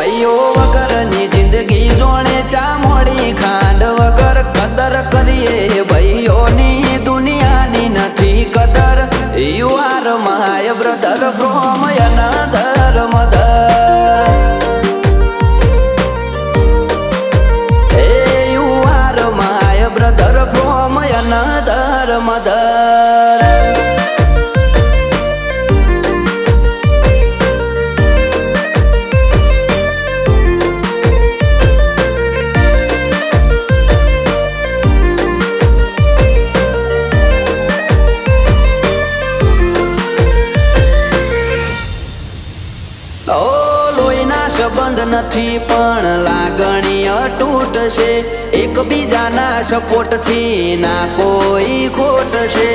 ભાઈઓ વગરની જિંદગી જોણે ચા મોડી ખાંડ વગર કદર કરીએ ભાઈઓની દુનિયાની નથી કદર. You are my brother from another mother. You are my brother from another mother. સંબંધ નથી પણ લાગણી અતૂટ છે. એકબીજાના સપોર્ટ થી ના કોઈ ખોટ છે.